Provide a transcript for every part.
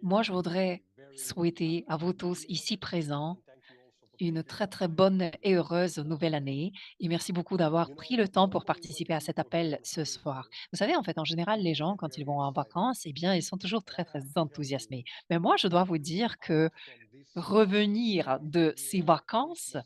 Moi, je voudrais souhaiter à vous tous ici présents une très très bonne et heureuse nouvelle année. Et merci beaucoup d'avoir pris le temps pour participer à cet appel ce soir. Vous savez, en fait, en général, les gens, quand ils vont en vacances, eh bien, ils sont toujours très très enthousiasmés. Mais moi, je dois vous dire que revenir de ces vacances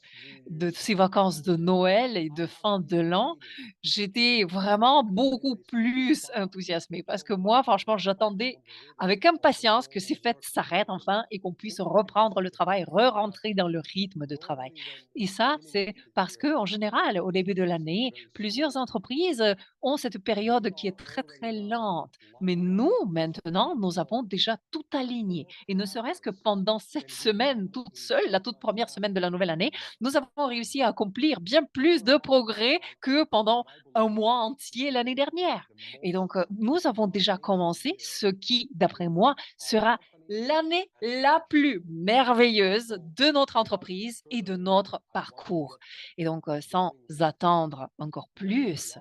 de Noël et de fin de l'an, j'étais vraiment beaucoup plus enthousiasmée parce que moi, franchement, j'attendais avec impatience que ces fêtes s'arrêtent enfin et qu'on puisse reprendre le travail, re-rentrer dans le rythme de travail. Et ça, c'est parce que, en général, au début de l'année, plusieurs entreprises ont cette période qui est très, très lente. Mais nous, maintenant, nous avons déjà tout aligné. Et ne serait-ce que pendant cette semaine toute seule, la toute première semaine de la nouvelle année, nous avons réussi à accomplir bien plus de progrès que pendant un mois entier l'année dernière. Et donc, nous avons déjà commencé ce qui, d'après moi, sera l'année la plus merveilleuse de notre entreprise et de notre parcours. Et donc, sans attendre encore plus,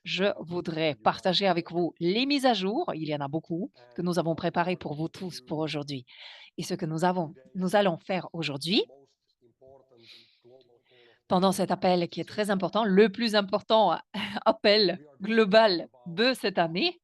je voudrais partager avec vous les mises à jour, il y en a beaucoup, que nous avons préparées pour vous tous pour aujourd'hui. Et ce que nous allons faire aujourd'hui, pendant cet appel qui est très important, le plus important appel global de cette année,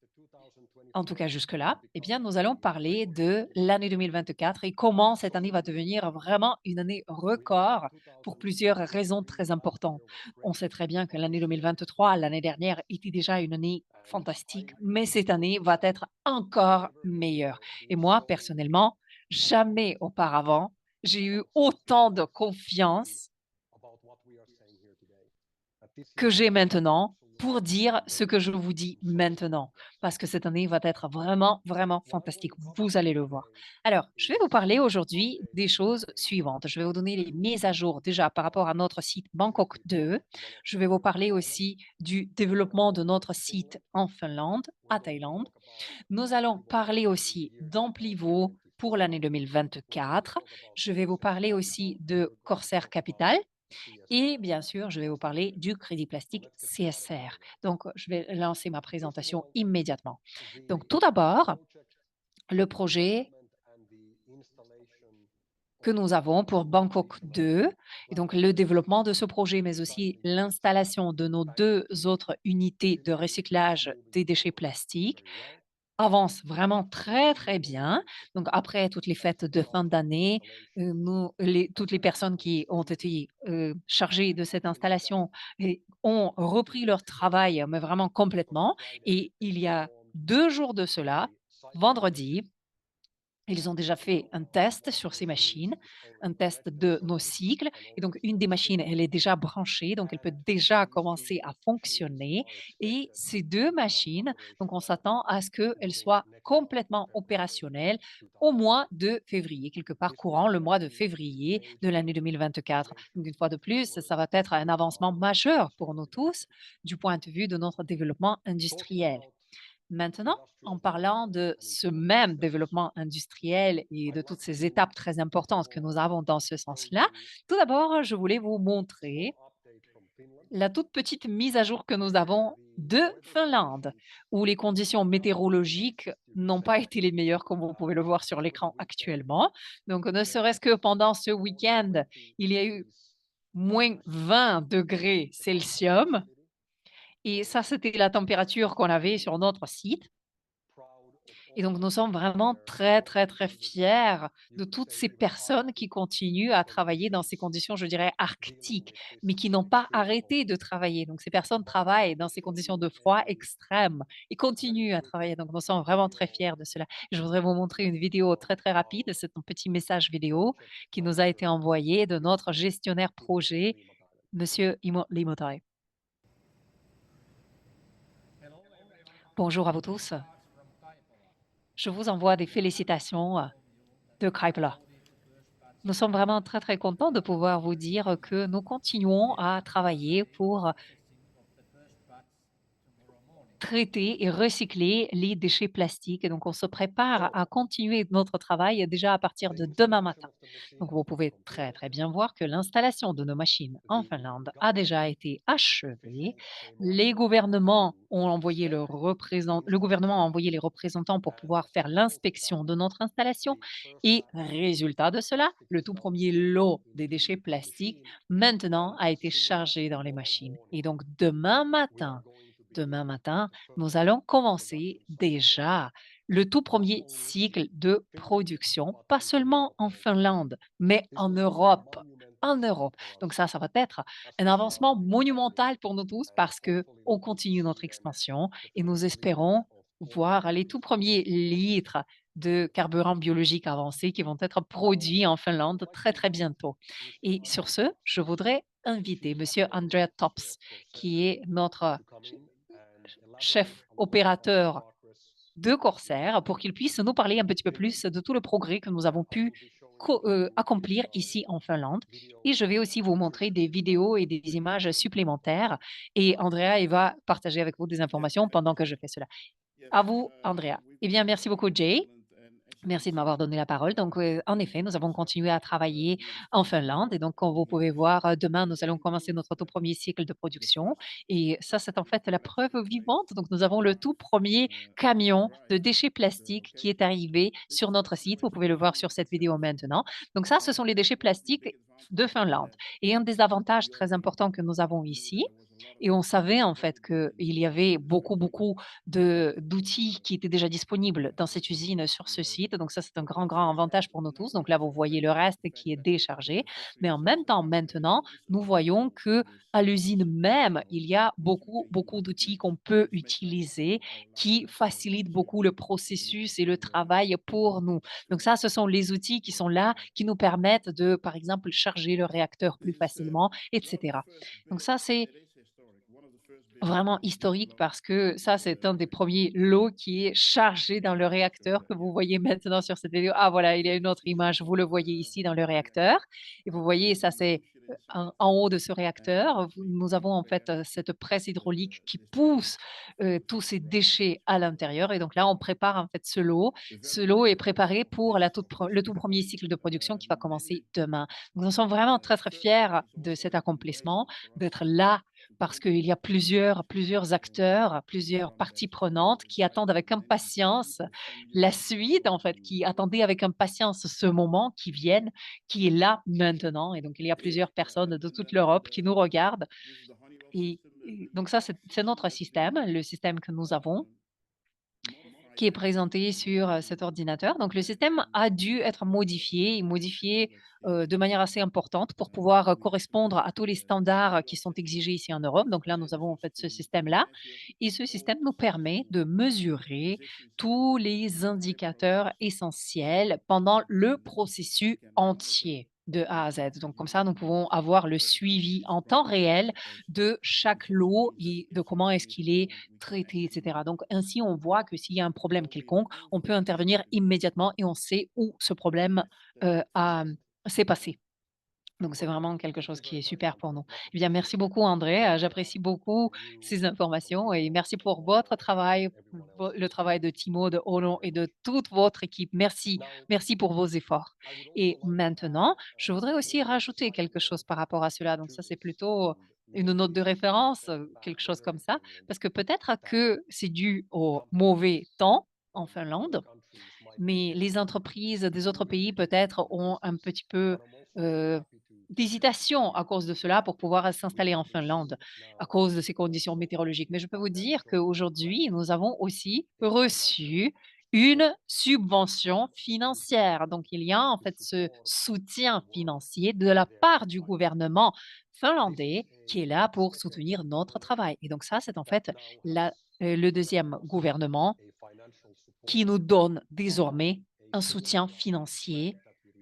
en tout cas jusque-là, eh bien, nous allons parler de l'année 2024 et comment cette année va devenir vraiment une année record pour plusieurs raisons très importantes. On sait très bien que l'année 2023, l'année dernière, était déjà une année fantastique, mais cette année va être encore meilleure. Et moi, personnellement, jamais auparavant, j'ai eu autant de confiance que j'ai maintenant pour dire ce que je vous dis maintenant, parce que cette année va être vraiment, vraiment fantastique. Vous allez le voir. Alors, je vais vous parler aujourd'hui des choses suivantes. Je vais vous donner les mises à jour déjà par rapport à notre site Bangkok 2. Je vais vous parler aussi du développement de notre site en Finlande, à Thaïlande. Nous allons parler aussi d'Amplivo pour l'année 2024. Je vais vous parler aussi de Corsair Capital et bien sûr, je vais vous parler du crédit plastique CSR. Donc, je vais lancer ma présentation immédiatement. Donc, tout d'abord, le projet que nous avons pour Bangkok 2 et donc le développement de ce projet, mais aussi l'installation de nos 2 autres unités de recyclage des déchets plastiques avance vraiment très, très bien. Donc après toutes les fêtes de fin d'année, toutes les personnes qui ont été, chargées de cette installation et ont repris leur travail, mais vraiment complètement et il y a 2 jours de cela, vendredi, ils ont déjà fait un test sur ces machines, un test de nos cycles et donc une des machines, elle est déjà branchée, donc elle peut déjà commencer à fonctionner et ces 2 machines, donc on s'attend à ce qu'elles soient complètement opérationnelles au mois de février, quelque part courant le mois de février de l'année 2024. Donc une fois de plus, ça va être un avancement majeur pour nous tous du point de vue de notre développement industriel. Maintenant, en parlant de ce même développement industriel et de toutes ces étapes très importantes que nous avons dans ce sens-là, tout d'abord, je voulais vous montrer la toute petite mise à jour que nous avons de Finlande, où les conditions météorologiques n'ont pas été les meilleures, comme vous pouvez le voir sur l'écran actuellement. Donc, ne serait-ce que pendant ce week-end, il y a eu -20 degrés Celsius. Et ça, c'était la température qu'on avait sur notre site. Et donc, nous sommes vraiment très, très, très fiers de toutes ces personnes qui continuent à travailler dans ces conditions, je dirais, arctiques, mais qui n'ont pas arrêté de travailler. Donc, ces personnes travaillent dans ces conditions de froid extrême et continuent à travailler. Donc, nous sommes vraiment très fiers de cela. Je voudrais vous montrer une vidéo très, très rapide. C'est un petit message vidéo qui nous a été envoyé de notre gestionnaire projet, Monsieur Imo Limotai. Bonjour à vous tous. Je vous envoie des félicitations de Kaipela. Nous sommes vraiment très, très contents de pouvoir vous dire que nous continuons à travailler pour traiter et recycler les déchets plastiques et donc on se prépare So à continuer notre travail déjà à partir de demain matin. some of the Donc machines vous pouvez in très, Europe très bien voir que l'installation de nos machines en the Finlande a déjà government été achevée. official came Les over gouvernements to ont envoyé inspect le these gouvernement a machines envoyé les représentants pour and pouvoir as faire a result of l'inspection that de notre installation the first et batch résultat de cela, plastic le tout that was premier put lot des into déchets the plastiques machine maintenant and a as été soon as chargé dans les tomorrow machines. Et morning donc demain we are matin, going to demain begin matin, the first nous allons commencer production cycle déjà le tout not premier only in cycle de Finland production, but pas in the seulement en European Union. Finlande, mais This en will be a Europe. En monumental step Europe. for Donc us ça va être as un we are avancement expanding monumental pour nous tous and parce que hopefully on we will continue notre see then expansion the et nous first liters espérons of voir les tout organic premiers carburetion litres de carburant biologique avancé qui vont être now produits en I would Finlande like très, to très invite bientôt. Mr. Et sur Andrea ce, je Tops, voudrais Chief inviter Monsieur Operator Andrea Officer Tops, of qui Corsair, est notre to come in and elaborate chef a little bit on the opérateur progress de that we Corsair, have pour qu'il puisse nous parler un petit peu Finland. plus de tout le progrès que nous avons I pu will be showing you accomplir some ici en Finlande. Et videos je vais aussi and vous montrer des pictures of vidéos et des images Finland. supplémentaires. Et Andrea, il va partager avec vous des Yeah, informations thank pendant you. que je fais cela. Yes, À vous, Andrea. we've Eh been bien, merci beaucoup, Jay. excellent and Merci excellent de m'avoir donné la parole. Donc, en effet, nous avons continué à travailler en beautiful Finlande. Et donc, comme vous pouvez images voir, demain, nous allons again commencer proves notre tout that premier cycle de the production. first Et ça, c'est en piece fait of la preuve plastic waste vivante. Donc, nous avons le tout premier camion de arrived déchets at the plastiques qui est location. arrivé This sur is notre site. Vous pouvez le voir sur cette vidéo itself. maintenant. Donc, ça, ce sont les déchets plastiques Big de advantage that we Finlande. had Et un des avantages très already importants que nous avons knew that ici, there was a lot of et on savait en fait qu'il availability y avait in this beaucoup, factory. beaucoup d'outils qui étaient déjà disponibles dans cette usine, sur ce site. Donc ça, c'est un grand, grand avantage pour nous tous. Donc là, vous voyez le reste qui est déchargé. Mais en même temps, maintenant, nous voyons que à l'usine même, il y a beaucoup, beaucoup d'outils qu'on peut utiliser qui facilitent beaucoup le processus et le travail pour nous. Donc ça, ce sont les outils qui sont là, qui nous permettent de, par exemple, charger le réacteur plus This is facilement, one of the etc. first Donc big, ça, c'est it is historic, one of the first big vraiment historique parce que ça, c'est un des premiers lots qui est chargé dans le réacteur que vous voyez maintenant sur cette vidéo. Ah voilà, il y a une autre image, vous le voyez ici dans le réacteur et vous voyez ça, c'est, en haut de ce réacteur. Nous avons en fait, cette presse hydraulique qui pousse, tous ces déchets à l'intérieur et donc là, on prépare en fait ce lot. Ce lot est préparé pour le tout premier cycle de production qui va commencer demain. Donc nous sommes vraiment très, très fiers de cet accomplissement, d'être là parce qu'il y a plusieurs acteurs, plusieurs parties prenantes qui attendent avec impatience la suite, en fait, qui attendaient avec impatience ce moment qui vienne, qui est là maintenant. Et donc, il y a plusieurs personnes de toute l'Europe qui nous regardent. Et donc ça, c'est notre système, le système que nous avons qui est présenté sur, cet ordinateur. Donc le système a dû être modifié et modifié, de manière assez importante pour pouvoir, correspondre à tous les standards qui sont exigés ici en Europe. Donc là, nous avons en fait ce système-là et ce système nous permet de mesurer tous les indicateurs essentiels pendant le processus entier de A à Z. Donc comme ça, nous pouvons avoir le suivi en temps réel de chaque lot et de comment est-ce qu'il est traité, et cetera. Donc ainsi, on voit que s'il y a un problème quelconque, on peut intervenir immédiatement et on sait où ce problème, s'est passé. Donc c'est vraiment quelque chose qui est super pour nous. Eh bien, merci beaucoup André, j'apprécie beaucoup ces informations et merci pour votre travail, le travail de Timo, de Ono et de toute votre équipe. Merci, merci pour vos efforts. Et maintenant, je voudrais aussi rajouter quelque chose par rapport à cela. Donc ça, c'est plutôt une note de référence, quelque chose comme ça, parce que peut-être que c'est dû au mauvais temps en Finlande, mais les entreprises des autres pays peut-être ont un petit peu, heu, d'hésitation à cause de cela pour pouvoir s'installer en Finlande, à cause de ces conditions météorologiques. Mais je peux vous dire qu'aujourd'hui, nous avons aussi reçu une subvention financière. Donc il y a en fait ce soutien financier de la part du gouvernement finlandais qui est là pour soutenir notre travail et donc ça, c'est en fait le deuxième gouvernement qui nous donne désormais un soutien financier,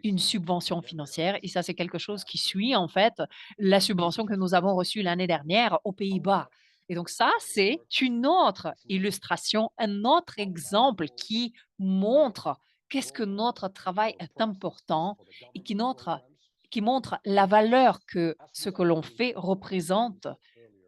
une subvention financière et ça, c'est quelque chose qui suit en fait la subvention que nous avons reçue l'année dernière aux Pays-Bas et donc ça, c'est une autre illustration, un autre exemple qui montre qu'est-ce que notre travail est important et qui montre la valeur que ce que l'on fait représente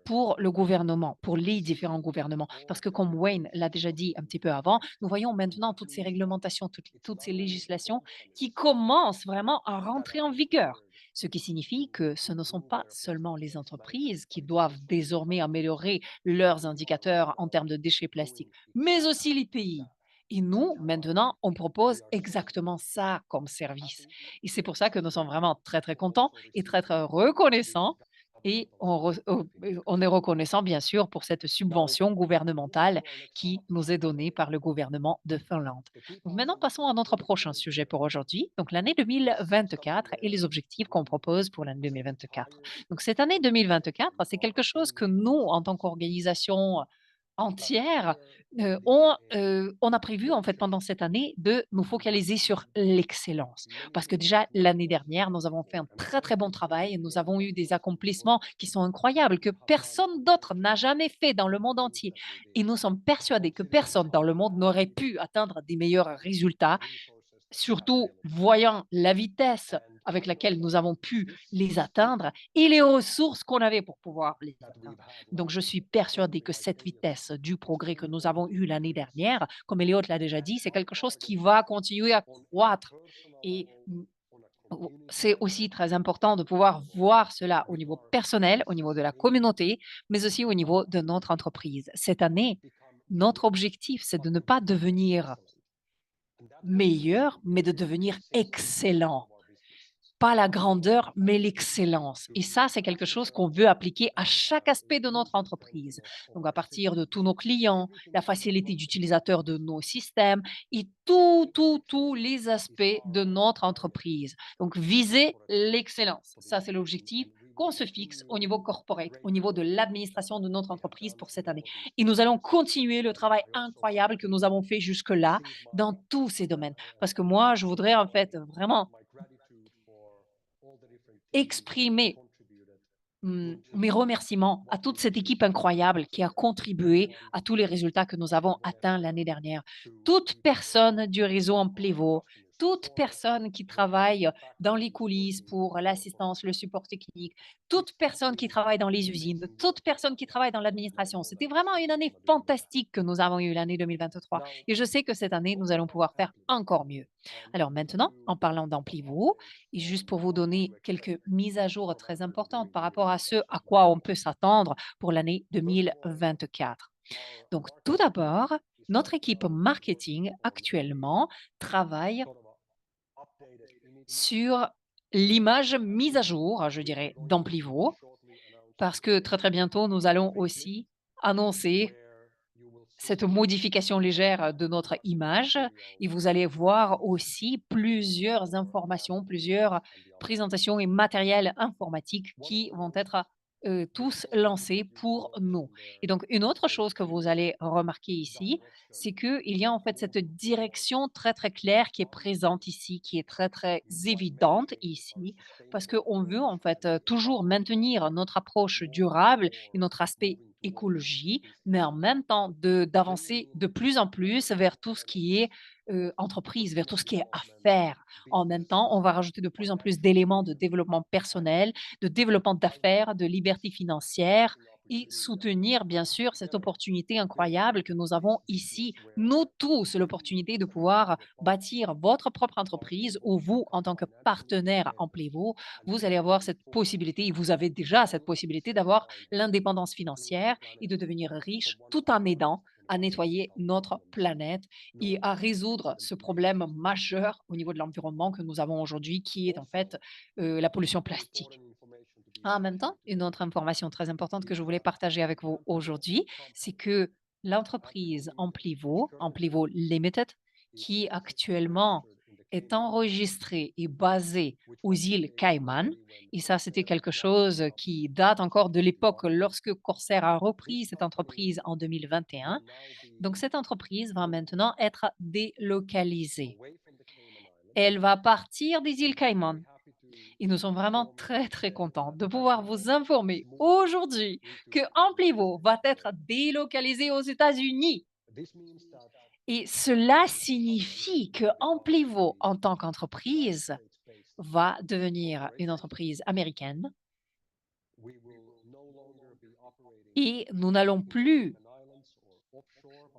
pour le gouvernement, pour les différents gouvernements. Parce que comme Wayne l'a déjà dit un petit peu avant, nous voyons maintenant toutes ces réglementations, toutes ces législations qui commencent vraiment à rentrer en vigueur. Ce qui signifie que ce ne sont pas seulement les entreprises qui doivent désormais améliorer leurs indicateurs en termes de déchets plastiques, mais aussi les pays. Et nous, maintenant, on propose exactement ça comme service. Et c'est pour ça que nous sommes vraiment très, très contents et très, très reconnaissants. Et on est reconnaissant, bien sûr, pour cette subvention gouvernementale qui nous est donnée par le gouvernement de Finlande. Donc maintenant, passons à notre prochain sujet pour aujourd'hui, donc l'année 2024 et les objectifs qu'on propose pour l'année 2024. Donc cette année 2024, c'est quelque chose que nous, en tant qu'organisation entière, on a prévu en fait pendant cette année de nous focaliser sur l'excellence. Parce que déjà l'année dernière, nous avons fait un très, très bon travail et nous avons eu des accomplissements qui sont incroyables, que personne d'autre n'a jamais fait dans le monde entier. Et nous sommes persuadés que personne dans le monde n'aurait pu atteindre des meilleurs résultats, surtout voyant la vitesse avec laquelle nous avons pu les atteindre et les ressources qu'on avait pour pouvoir les atteindre. Donc, je suis persuadée que cette vitesse du progrès que nous avons eu l'année dernière, comme Elliot l'a déjà dit, c'est quelque chose qui va continuer à croître. Et c'est aussi très important de pouvoir voir cela au niveau personnel, au niveau de la communauté, mais aussi au niveau de notre entreprise. Cette année, notre objectif, c'est de ne pas devenir meilleur, mais de devenir excellent. Pas la grandeur, mais l'excellence. Et ça, c'est quelque chose qu'on veut appliquer à chaque aspect de notre entreprise. Donc, à partir de tous nos clients, la facilité d'utilisateur de nos systèmes et tous les aspects de notre entreprise. Donc, viser l'excellence. Ça, c'est l'objectif qu'on se fixe au niveau corporate, au niveau de l'administration de notre entreprise pour cette année. Et nous allons continuer le travail incroyable que nous avons fait jusque-là dans tous ces domaines. Parce que moi, je voudrais en fait vraiment exprimer mes remerciements à toute cette équipe incroyable qui a contribué à tous les résultats que nous avons atteints l'année dernière. Toute personne du réseau Amplivo, toute personne qui travaille dans les coulisses pour l'assistance, le support technique, toute personne qui travaille dans les usines, toute personne qui travaille dans l'administration. C'était vraiment une année fantastique que nous avons eue l'année 2023. Et je sais que cette année, nous allons pouvoir faire encore mieux. Alors maintenant, en parlant d'Amplivo, et juste pour vous donner quelques mises à jour très importantes par rapport à ce à quoi on peut s'attendre pour l'année 2024. Donc, tout d'abord, notre équipe marketing actuellement travaille sur l'image mise à jour, je dirais, d'Amplivo, parce que très très bientôt, nous allons aussi annoncer cette modification légère de notre image et vous allez voir aussi plusieurs informations, plusieurs présentations et matériels informatiques qui vont être tous lancés pour nous. Et donc, une autre chose que vous allez remarquer ici, c'est qu'il y a en fait cette direction très, très claire qui est présente ici, qui est très, très évidente ici, parce qu'on veut en fait toujours maintenir notre approche durable et notre aspect écologie, mais en même temps d'avancer de plus en plus vers tout ce qui est entreprise, vers tout ce qui est affaires. En même temps, on va rajouter de plus en plus d'éléments de développement personnel, de développement d'affaires, de liberté financière et soutenir, bien sûr, cette opportunité incroyable que nous avons ici, nous tous, l'opportunité de pouvoir bâtir votre propre entreprise ou vous, en tant que partenaire en Plévo, vous allez avoir cette possibilité, et vous avez déjà cette possibilité d'avoir l'indépendance financière et de devenir riche tout en aidant à nettoyer notre planète et à résoudre ce problème majeur au niveau de l'environnement que nous avons aujourd'hui, qui est en fait la pollution plastique. En même temps, une autre information très importante que je voulais partager avec vous aujourd'hui, c'est que l'entreprise Amplivo, Amplivo Limited, qui actuellement est enregistrée et basée aux îles Caïmans, et ça c'était quelque chose qui date encore de l'époque lorsque Corsair a repris cette entreprise en 2021. Donc cette entreprise va maintenant être délocalisée. Elle va partir des îles Caïmans et nous sommes vraiment très, très contents de pouvoir vous informer aujourd'hui que Amplivo va être délocalisé aux États-Unis. Et cela signifie que Amplivo, en tant qu'entreprise, va devenir une entreprise américaine et nous n'allons plus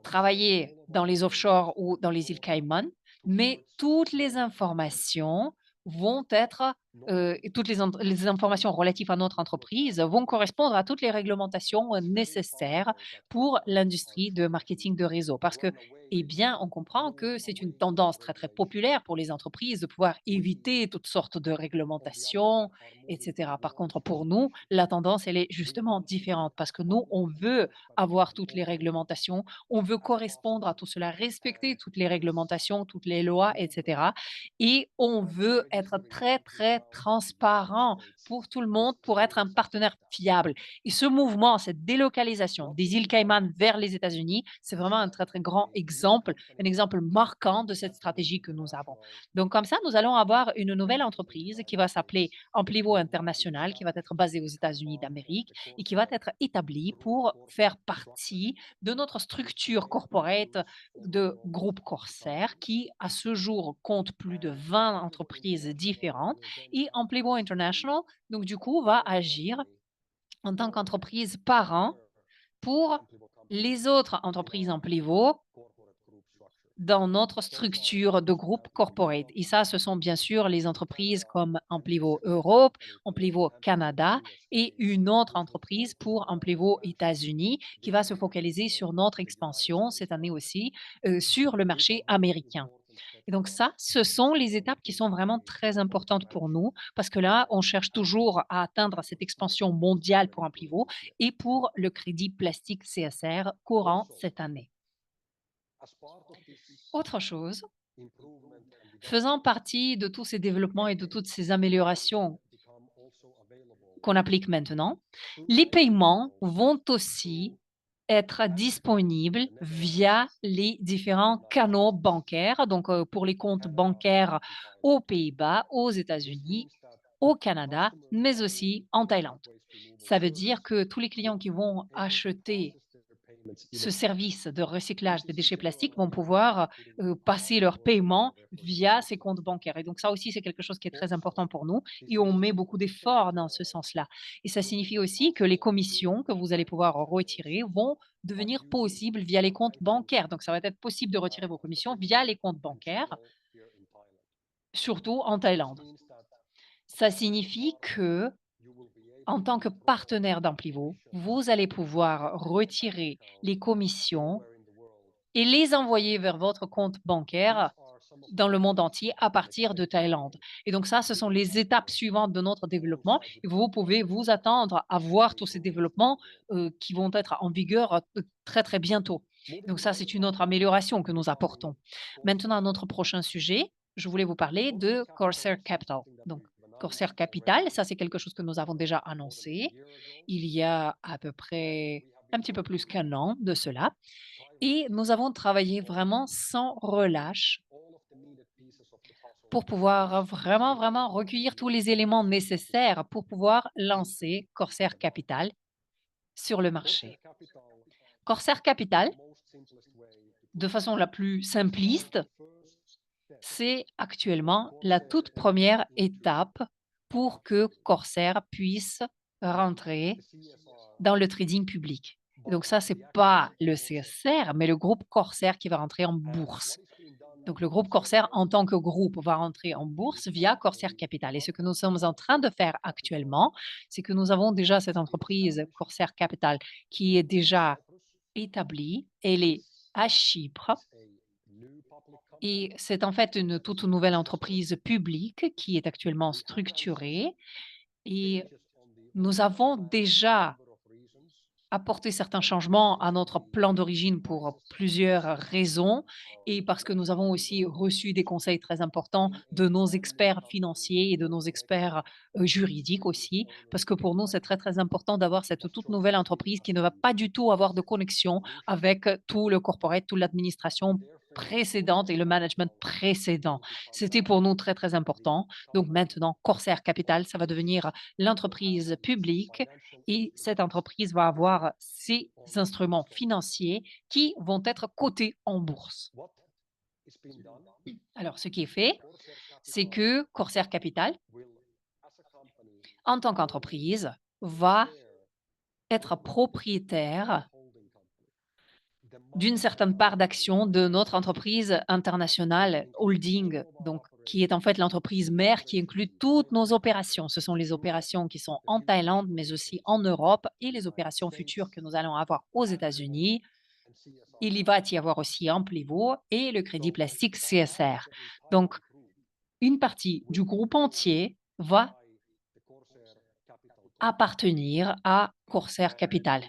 travailler dans les offshore ou dans les îles Caïmans, mais toutes les informations vont être, et toutes les informations relatives à notre entreprise vont correspondre à toutes les réglementations, nécessaires pour l'industrie de marketing de réseau. Parce que, eh bien, on comprend que c'est une tendance très, très populaire pour les entreprises de pouvoir éviter toutes sortes de réglementations et cetera. Par contre, pour nous, la tendance, elle est justement différente parce que nous, on veut avoir toutes les réglementations, on veut correspondre à tout cela, respecter toutes les réglementations, toutes les lois, et cetera, et on veut être très, très transparent pour tout le monde, pour être un partenaire fiable. Et ce mouvement, cette délocalisation des îles Caïmans vers les États-Unis, c'est vraiment un très, très grand exemple, un exemple marquant de cette stratégie que nous avons. Donc comme ça, nous allons avoir une nouvelle entreprise qui va s'appeler Amplivo International, qui va être basée aux États-Unis d'Amérique et qui va être établie pour faire partie de notre structure corporate de groupe Corsair qui, à ce jour, compte plus de 20 entreprises différentes. Et Amplivo International, donc du coup, va agir en tant qu'entreprise parent pour les autres entreprises Amplivo dans notre structure de groupe corporate. Et ça, ce sont bien sûr les entreprises comme Amplivo Europe, Amplivo Canada et une autre entreprise pour Amplivo États-Unis qui va se focaliser sur notre expansion cette année aussi sur le marché américain. Et donc ça, ce sont les étapes qui sont vraiment très importantes pour nous parce que là, on cherche toujours à atteindre cette expansion mondiale pour Amplivo et pour le crédit plastique CSR courant cette année. Autre chose, faisant partie de tous ces développements et de toutes ces améliorations qu'on applique maintenant, les paiements vont aussi être disponibles via les différents canaux bancaires, donc pour les comptes bancaires aux Pays-Bas, aux États-Unis, au Canada, mais aussi en Thaïlande. Ça veut dire que tous les clients qui vont acheter ce service de recyclage des déchets plastiques vont pouvoir, passer leurs paiements via ces comptes bancaires et donc ça aussi, c'est quelque chose qui est très important pour nous et on met beaucoup d'efforts dans ce sens-là et ça signifie aussi que les commissions que vous allez pouvoir retirer vont devenir possibles via les comptes bancaires. Donc ça va être possible de retirer vos commissions via les comptes bancaires, surtout en Thaïlande. Ça signifie que en tant que partenaire d'Amplivo, vous allez pouvoir retirer les commissions et les envoyer vers votre compte bancaire dans le monde entier à partir de Thaïlande. Et donc ça, ce sont les étapes suivantes de notre développement et vous pouvez vous attendre à voir tous ces développements, qui vont être en vigueur, très, très bientôt. Donc ça, c'est une autre amélioration que nous apportons. Maintenant, notre prochain sujet, je voulais vous parler de Corsair Capital. Donc Corsair Capital, ça, c'est quelque chose que nous avons déjà annoncé il y a à peu près un petit peu plus qu'un an de cela et nous avons travaillé vraiment sans relâche pour pouvoir vraiment, vraiment recueillir tous les éléments nécessaires pour pouvoir lancer Corsair Capital sur le marché. Corsair Capital, de façon la plus simpliste, c'est actuellement la toute première étape pour que Corsair puisse rentrer dans le trading public. Et donc ça, c'est pas le CSR, mais le groupe Corsair qui va rentrer en bourse. Donc le groupe Corsair, en tant que groupe, va rentrer en bourse via Corsair Capital. Et ce que nous sommes en train de faire actuellement, c'est que nous avons déjà cette entreprise Corsair Capital qui est déjà établie. Elle est à Chypre et c'est en fait une toute nouvelle entreprise publique qui est actuellement structurée. Et nous avons déjà apporter certains changements à notre plan d'origine pour plusieurs raisons et parce que nous avons aussi reçu des conseils très importants de nos experts financiers et de nos experts juridiques aussi, parce que pour nous, c'est très, très important d'avoir cette toute nouvelle entreprise qui ne va pas du tout avoir de connexion avec tout le corporate, toute l'administration précédente et le management précédent. C'était pour nous très, très important. Donc maintenant, Corsair Capital, ça va devenir l'entreprise publique et cette entreprise va avoir ses instruments financiers qui vont être cotés en bourse. Alors, ce qui est fait, c'est que Corsair Capital, en tant qu'entreprise, va être propriétaire d'une certaine part d'action de notre entreprise internationale holding, donc qui est en fait l'entreprise mère qui inclut toutes nos opérations. Ce sont les opérations qui sont en Thaïlande, mais aussi en Europe et les opérations futures que nous allons avoir aux États-Unis. Il y va y avoir aussi Amplivo et le crédit plastique CSR. Donc, une partie du groupe entier va appartenir à Corsair Capital.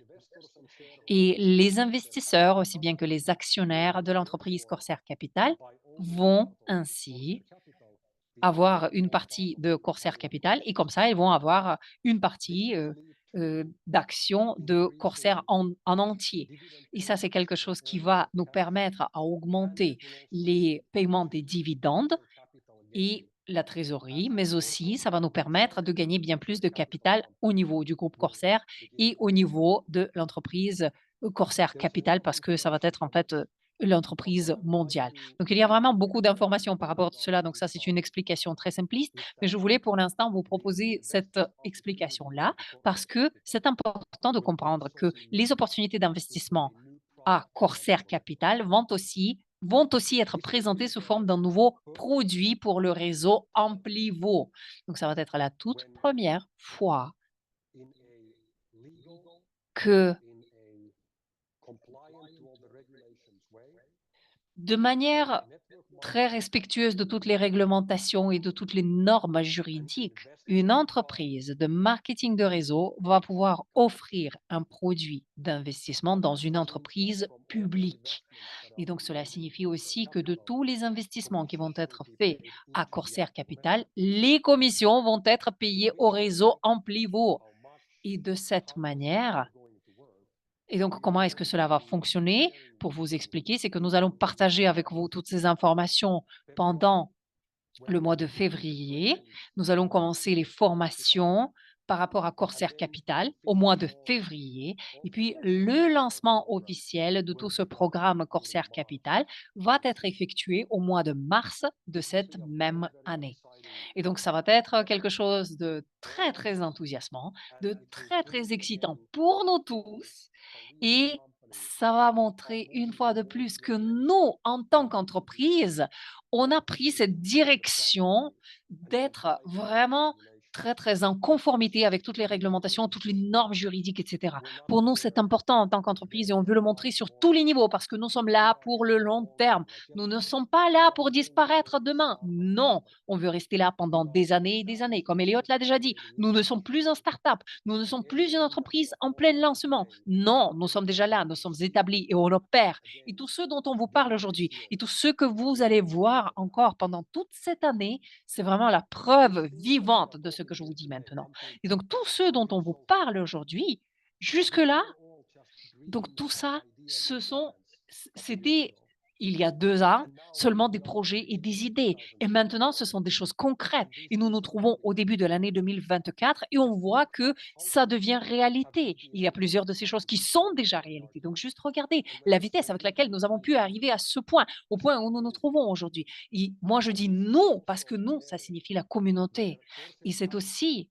Et les investisseurs, aussi bien que les actionnaires de l'entreprise Corsair Capital, vont ainsi avoir une partie de Corsair Capital et comme ça, ils vont avoir une partie d'actions de Corsair en entier. Et ça, c'est quelque chose qui va nous permettre à augmenter les paiements des dividendes et la trésorerie, mais aussi ça va nous permettre de gagner bien plus de capital au niveau du groupe Corsair et au niveau de l'entreprise Corsair Capital parce que ça va être en fait l'entreprise mondiale. Donc il y a vraiment beaucoup d'informations par rapport à tout cela. Donc ça, c'est une explication très simpliste, mais je voulais pour l'instant vous proposer cette explication-là parce que c'est important de comprendre que les opportunités d'investissement à Corsair Capital vont aussi être présentés sous forme d'un nouveau produit pour le réseau Amplivo. Donc ça va être la toute première fois que, de manière très respectueuse de toutes les réglementations et de toutes les normes juridiques, une entreprise de marketing de réseau va pouvoir offrir un produit d'investissement dans une entreprise publique. Et donc, cela signifie aussi que de tous les investissements qui vont être faits à Corsair Capital, les commissions vont être payées au réseau Amplivo. Et de cette manière, et donc, comment est-ce que cela va fonctionner? Pour vous expliquer, c'est que nous allons partager avec vous toutes ces informations pendant le mois de février. Nous allons commencer les formations par rapport à Corsair Capital au mois de février. Et puis, le lancement officiel de tout ce programme Corsair Capital va être effectué au mois de mars de cette même année. Et donc, ça va être quelque chose de très, très enthousiasmant, de très, très excitant pour nous tous. Et ça va montrer une fois de plus que nous, en tant qu'entreprise, on a pris cette direction d'être vraiment très, très en conformité avec toutes les réglementations, toutes les normes juridiques, etc. Pour nous, c'est important en tant qu'entreprise et on veut le montrer sur tous les niveaux parce que nous sommes là pour le long terme. Nous ne sommes pas là pour disparaître demain. Non, on veut rester là pendant des années et des années. Comme Elliot l'a déjà dit, nous ne sommes plus un start-up, nous ne sommes plus une entreprise en plein lancement. Non, nous sommes déjà là, nous sommes établis et on opère. Et tous ceux dont on vous parle aujourd'hui et tous ceux que vous allez voir encore pendant toute cette année, c'est vraiment la preuve vivante de ce que je vous dis maintenant. Et donc tous ceux dont on vous parle aujourd'hui, jusque-là, donc tout ça, c'était il y a 2 ans, seulement des projets et des idées et maintenant ce sont des choses concrètes et nous nous trouvons au début de l'année 2024 et on voit que ça devient réalité. Il y a plusieurs de ces choses qui sont déjà réalité. Donc juste regardez la vitesse avec laquelle nous avons pu arriver à ce point, au point où nous nous trouvons aujourd'hui. Et moi je dis «nous» parce que «nous» ça signifie la communauté et c'est aussi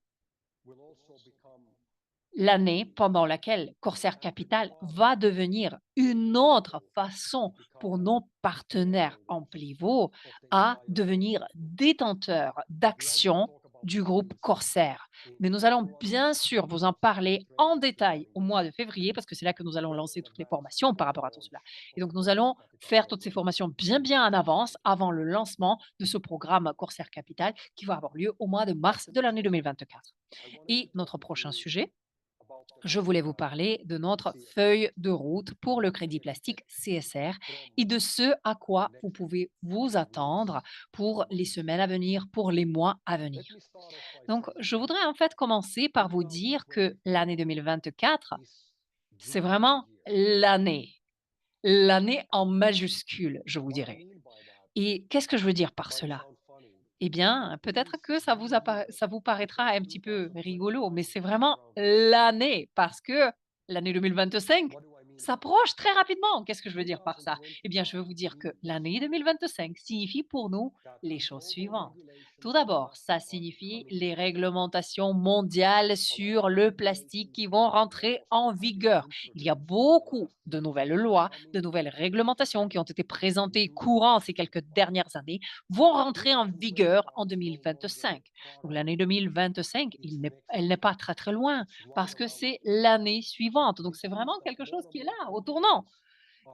l'année pendant laquelle Corsair Capital va devenir une autre façon pour nos partenaires Amplivo à devenir détenteurs d'actions du groupe Corsair. Mais nous allons bien sûr vous en parler en détail au mois de février parce que c'est là que nous allons lancer toutes les formations par rapport à tout cela. Et donc nous allons faire toutes ces formations bien bien en avance avant le lancement de ce programme Corsair Capital qui va avoir lieu au mois de mars de l'année 2024. Et notre prochain sujet, je voulais vous parler de notre feuille de route pour le crédit plastique CSR et de ce à quoi vous pouvez vous attendre pour les semaines à venir, pour les mois à venir. Donc, je voudrais en fait commencer par vous dire que l'année 2024, c'est vraiment l'année en majuscule, je vous dirais. Et qu'est-ce que je veux dire par cela? Eh bien, peut-être que ça vous paraîtra un petit peu rigolo, mais c'est vraiment l'année parce que l'année 2025 s'approche très rapidement. Qu'est-ce que je veux dire par ça? Eh bien, je veux vous dire que l'année 2025 signifie pour nous les choses suivantes. Tout d'abord, ça signifie les réglementations mondiales sur le plastique qui vont rentrer en vigueur. Il y a beaucoup de nouvelles lois, de nouvelles réglementations qui ont été présentées courant ces quelques dernières années, vont rentrer en vigueur en 2025. Donc l'année 2025, elle n'est pas très très loin parce que c'est l'année suivante. Donc c'est vraiment quelque chose qui est là, au tournant.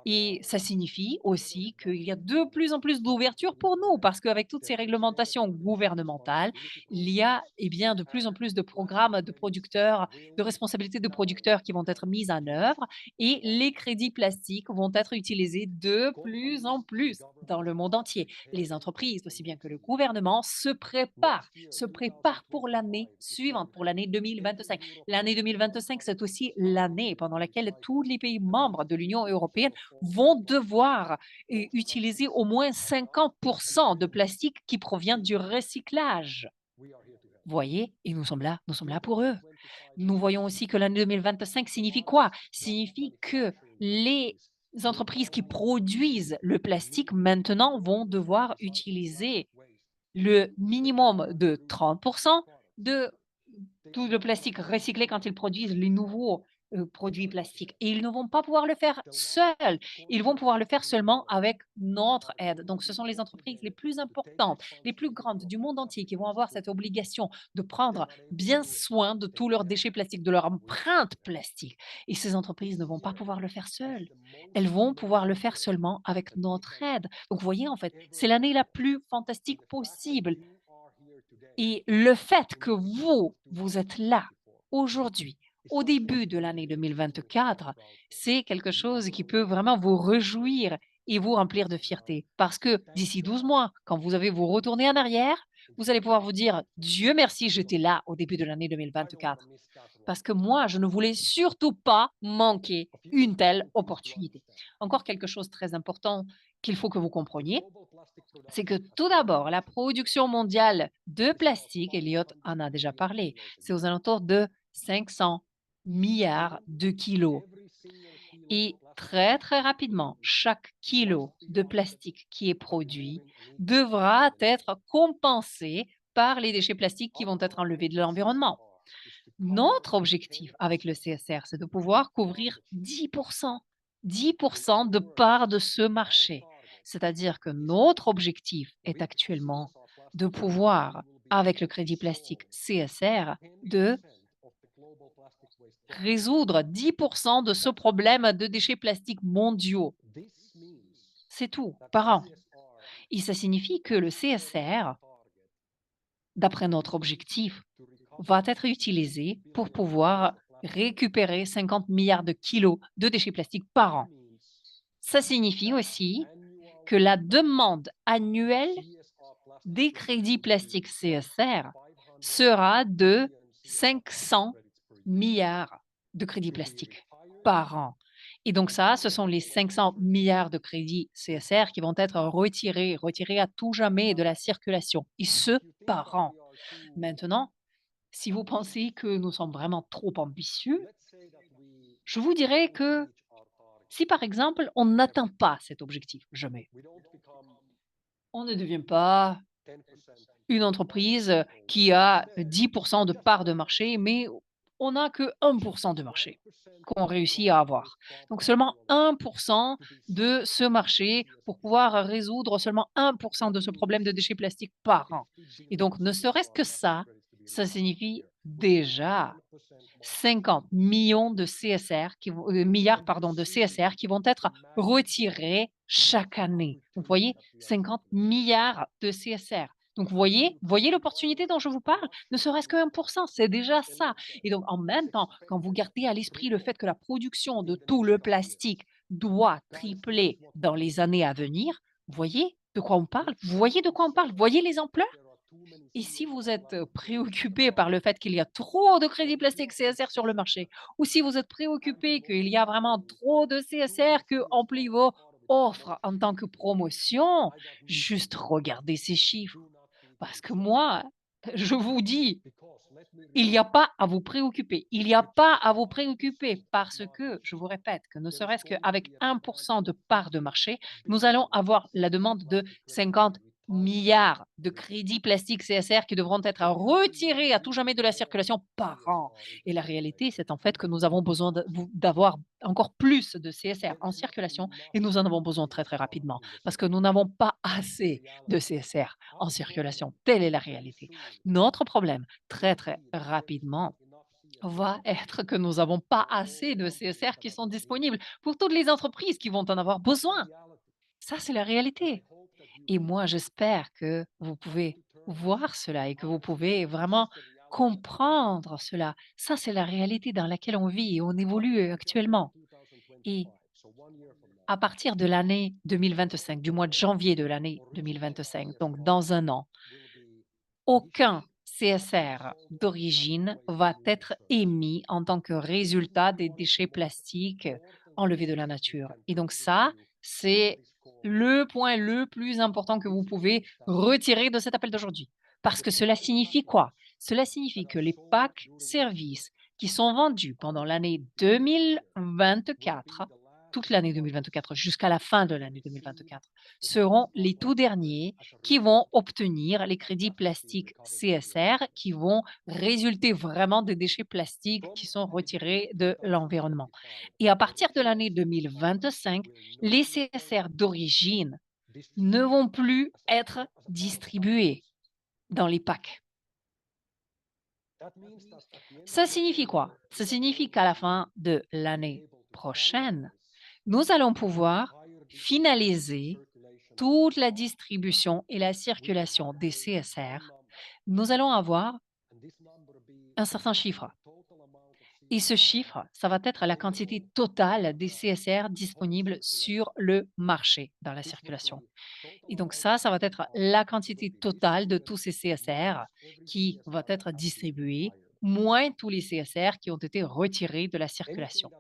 Et ça signifie aussi qu'il y a de plus en plus d'ouverture pour nous, parce qu'avec toutes ces réglementations gouvernementales, il y a de plus en plus de programmes de producteurs, de responsabilités de producteurs qui vont être mises en œuvre et les crédits plastiques vont être utilisés de plus en plus dans le monde entier. Les entreprises, aussi bien que le gouvernement, se préparent pour l'année suivante, pour l'année 2025. L'année 2025, c'est aussi l'année pendant laquelle tous les pays membres de l'Union européenne vont devoir utiliser au moins 50% de plastique qui provient du recyclage. Voyez? Et nous sommes là pour eux. Nous voyons aussi que l'année 2025 signifie quoi? Signifie que les entreprises qui produisent le plastique maintenant vont devoir utiliser le minimum de 30% de tout le plastique recyclé quand ils produisent les nouveaux, produits plastiques et ils ne vont pas pouvoir le faire seuls. Ils vont pouvoir le faire seulement avec notre aide. Donc ce sont les entreprises les plus importantes, les plus grandes du monde entier qui vont avoir cette obligation de prendre bien soin de tous leurs déchets plastiques, de leur empreinte plastique et ces entreprises ne vont pas pouvoir le faire seules. Elles vont pouvoir le faire seulement avec notre aide. Donc vous voyez, en fait, c'est l'année la plus fantastique possible et le fait que vous êtes là, aujourd'hui, au début de l'année 2024, c'est quelque chose qui peut vraiment vous réjouir et vous remplir de fierté. Parce que d'ici 12 mois, quand vous avez vous retourner en arrière, vous allez pouvoir vous dire: «Dieu merci, j'étais là au début de l'année 2024. Parce que moi, je ne voulais surtout pas manquer une telle opportunité». Encore quelque chose de très important qu'il faut que vous compreniez, c'est que tout d'abord, la production mondiale de plastique, Elliot en a déjà parlé, c'est aux alentours de 500 milliards de kilos. Et très, très rapidement, chaque kilo de plastique qui est produit devra être compensé par les déchets plastiques qui vont être enlevés de l'environnement. Notre objectif avec le CSR, c'est de pouvoir couvrir 10%, 10% de part de ce marché. C'est-à-dire que notre objectif est actuellement de pouvoir, avec le crédit plastique CSR, de résoudre 10% de ce problème de déchets plastiques mondiaux. C'est tout, par an. Et ça signifie que le CSR, d'après notre objectif, va être utilisé pour pouvoir récupérer 50 milliards de kilos de déchets plastiques par an. Ça signifie aussi que la demande annuelle des crédits plastiques CSR sera de 500 milliards de crédits plastiques par an. Et donc ça, ce sont les 500 milliards de crédits CSR qui vont être retirés à tout jamais de la circulation, et ce, par an. Maintenant, si vous pensez que nous sommes vraiment trop ambitieux, je vous dirais que si par exemple on n'atteint pas cet objectif, jamais, on ne devient pas une entreprise qui a 10% de part de marché, mais on n'a que 1% de marché qu'on réussit à avoir. Donc seulement 1% de ce marché pour pouvoir résoudre seulement 1% de ce problème de déchets plastiques par an. Et donc ne serait-ce que ça signifie déjà 50 millions de CSR milliards pardon, de CSR qui vont être retirés chaque année. Vous voyez, 50 milliards de CSR. Donc, voyez l'opportunité dont je vous parle? Ne serait-ce que 1%, c'est déjà ça. Et donc, en même temps, quand vous gardez à l'esprit le fait que la production de tout le plastique doit tripler dans les années à venir, voyez de quoi on parle? Vous voyez de quoi on parle? Voyez les ampleurs? Et si vous êtes préoccupé par le fait qu'il y a trop de crédits plastiques CSR sur le marché, ou si vous êtes préoccupé qu'il y a vraiment trop de CSR que Amplivo offre en tant que promotion, juste regardez ces chiffres. Parce que moi, je vous dis, il n'y a pas à vous préoccuper. Il n'y a pas à vous préoccuper parce que, je vous répète, que ne serait-ce qu'avec 1% de part de marché, nous allons avoir la demande de 50 milliards de crédits plastiques CSR qui devront être retirés à tout jamais de la circulation par an. Et la réalité, c'est en fait que nous avons besoin d'avoir encore plus de CSR en circulation et nous en avons besoin très très rapidement parce que nous n'avons pas assez de CSR en circulation. Telle est la réalité. Notre problème, très très rapidement, va être que nous n'avons pas assez de CSR qui sont disponibles pour toutes les entreprises qui vont en avoir besoin. Ça, c'est la réalité. Et moi, j'espère que vous pouvez voir cela et que vous pouvez vraiment comprendre cela. Ça, c'est la réalité dans laquelle on vit et on évolue actuellement. Et à partir de l'année 2025, du mois de janvier de l'année 2025, donc dans un an, aucun CSR d'origine va être émis en tant que résultat des déchets plastiques enlevés de la nature. Et donc ça, c'est le point le plus important que vous pouvez retirer de cet appel d'aujourd'hui. Parce que cela signifie quoi? Cela signifie que les packs services qui sont vendus pendant l'année 2024, toute l'année 2024 jusqu'à la fin de l'année 2024, seront les tout derniers qui vont obtenir les crédits plastiques CSR qui vont résulter vraiment des déchets plastiques qui sont retirés de l'environnement. Et à partir de l'année 2025, les CSR d'origine ne vont plus être distribués dans les packs. Ça signifie quoi? Ça signifie qu'à la fin de l'année prochaine, nous allons pouvoir finaliser toute la distribution et la circulation des CSR. Nous allons avoir un certain chiffre. Et ce chiffre, ça va être la quantité totale des CSR disponibles sur le marché dans la circulation. Et donc ça va être la quantité totale de tous ces CSR qui va être distribuée, moins tous les CSR qui ont été retirés de la circulation.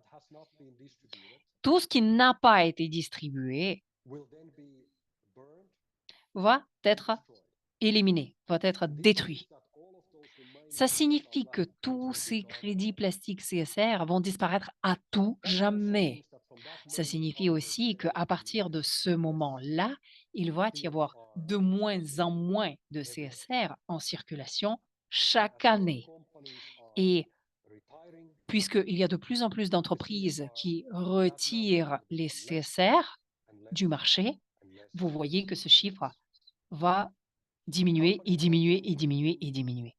Tout ce qui n'a pas été distribué va être éliminé, va être détruit. Ça signifie que tous ces crédits plastiques CSR vont disparaître à tout jamais. Ça signifie aussi qu'à partir de ce moment-là, il va y avoir de moins en moins de CSR en circulation chaque année. Et puisqu'il y a de plus en plus d'entreprises qui retirent les CSR du marché, vous voyez que ce chiffre va diminuer et diminuer et diminuer et diminuer.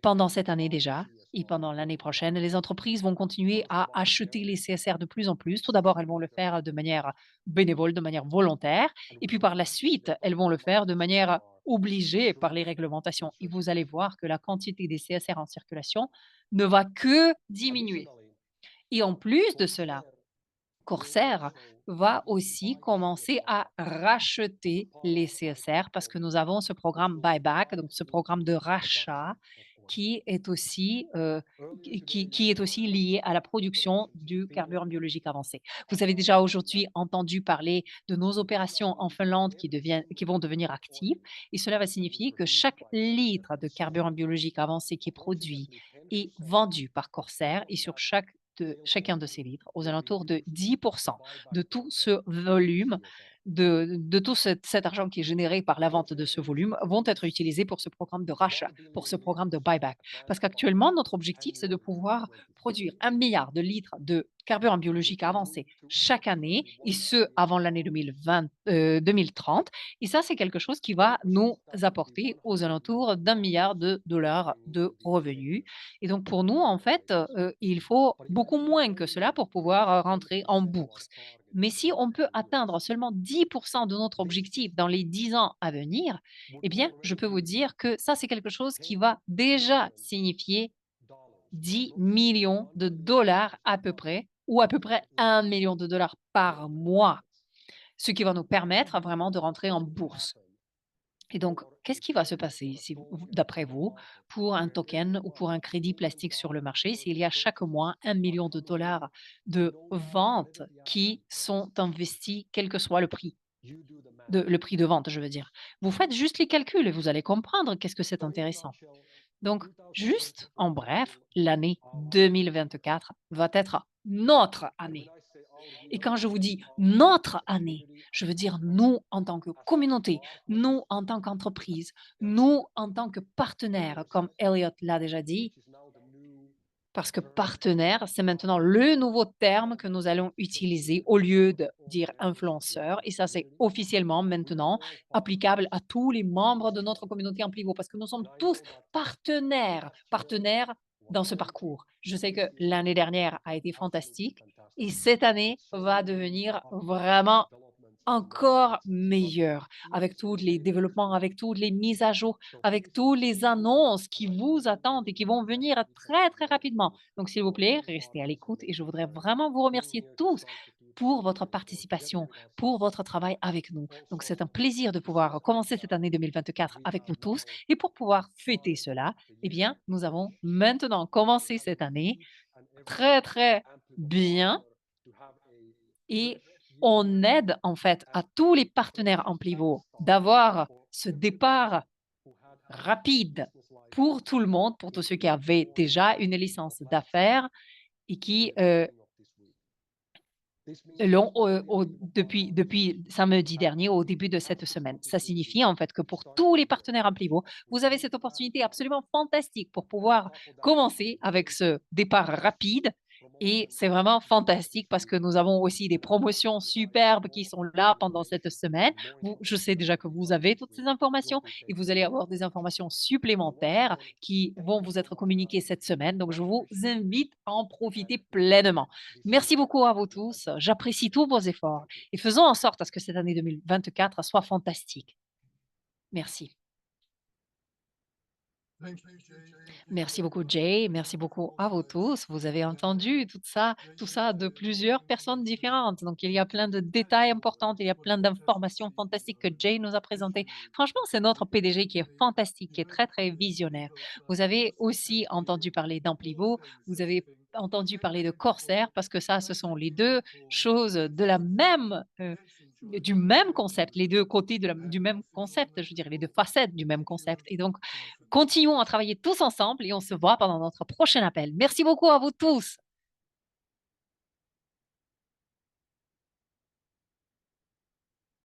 Pendant cette année déjà et pendant l'année prochaine, les entreprises vont continuer à acheter les CSR de plus en plus. Tout d'abord, elles vont le faire de manière bénévole, de manière volontaire, et puis par la suite, elles vont le faire de manière obligée par les réglementations. Et vous allez voir que la quantité des CSR en circulation ne va que diminuer. Et en plus de cela, Corsair va aussi commencer à racheter les CSR parce que nous avons ce programme buyback, donc ce programme de rachat qui est aussi, qui est aussi lié à la production du carburant biologique avancé. Vous avez déjà aujourd'hui entendu parler de nos opérations en Finlande qui vont devenir actives et cela va signifier que chaque litre de carburant biologique avancé qui est produit et vendu par Corsair et sur chacun de ces litres, aux alentours de 10% de tout ce volume, de tout cet argent qui est généré par la vente de ce volume, vont être utilisés pour ce programme de rachat, pour ce programme de buyback. Parce qu'actuellement, notre objectif, c'est de pouvoir produire 1 milliard de litres de carburant biologique avancé chaque année, et ce, avant l'année 2030. Et ça, c'est quelque chose qui va nous apporter aux alentours d'1 milliard de dollars de revenus. Et donc, pour nous, en fait, il faut beaucoup moins que cela pour pouvoir rentrer en bourse. Mais si on peut atteindre seulement 10% de notre objectif dans les 10 ans à venir, eh bien, je peux vous dire que ça, c'est quelque chose qui va déjà signifier 10 millions de dollars à peu près, ou à peu près 1 million de dollars par mois, ce qui va nous permettre vraiment de rentrer en bourse. Et donc, qu'est-ce qui va se passer, d'après vous, pour un token ou pour un crédit plastique sur le marché, s'il y a chaque mois 1 million de dollars de ventes qui sont investis, quel que soit le prix de vente, je veux dire. Vous faites juste les calculs et vous allez comprendre qu'est-ce que c'est intéressant. Donc, juste en bref, l'année 2024 va être notre année. Et quand je vous dis notre année, je veux dire nous en tant que communauté, nous en tant qu'entreprise, nous en tant que partenaires, comme Elliot l'a déjà dit, parce que partenaire, c'est maintenant le nouveau terme que nous allons utiliser au lieu de dire influenceur. Et ça, c'est officiellement maintenant applicable à tous les membres de notre communauté Amplivo parce que nous sommes tous partenaires, partenaires dans ce parcours. Je sais que l'année dernière a été fantastique et cette année va devenir vraiment encore meilleur avec tous les développements, avec toutes les mises à jour, avec toutes les annonces qui vous attendent et qui vont venir très, très rapidement. Donc, s'il vous plaît, restez à l'écoute et je voudrais vraiment vous remercier tous pour votre participation, pour votre travail avec nous. Donc, c'est un plaisir de pouvoir commencer cette année 2024 avec vous tous et pour pouvoir fêter cela, eh bien, nous avons maintenant commencé cette année très, très bien et on aide en fait à tous les partenaires en pivot d'avoir ce départ rapide pour tout le monde, pour tous ceux qui avaient déjà une licence d'affaires et qui l'ont depuis samedi dernier, au début de cette semaine. Ça signifie en fait que pour tous les partenaires en pivot, vous avez cette opportunité absolument fantastique pour pouvoir commencer avec ce départ rapide et c'est vraiment fantastique parce que nous avons aussi des promotions superbes qui sont là pendant cette semaine. Je sais déjà que vous avez toutes ces informations et vous allez avoir des informations supplémentaires qui vont vous être communiquées cette semaine. Donc, je vous invite à en profiter pleinement. Merci beaucoup à vous tous. J'apprécie tous vos efforts et faisons en sorte à ce que cette année 2024 soit fantastique. Merci. Merci beaucoup, Jay. Merci beaucoup à vous tous. Vous avez entendu tout ça de plusieurs personnes différentes. Donc, il y a plein de détails importants, il y a plein d'informations fantastiques que Jay nous a présentées. Franchement, c'est notre PDG qui est fantastique, qui est très, très visionnaire. Vous avez aussi entendu parler d'Amplivo, vous avez entendu parler de Corsair, parce que ça, ce sont les deux choses de la même, du même concept, les deux côtés du même concept, je veux dire, les deux facettes du même concept. Et donc, continuons à travailler tous ensemble et on se voit pendant notre prochain appel. Merci beaucoup à vous tous.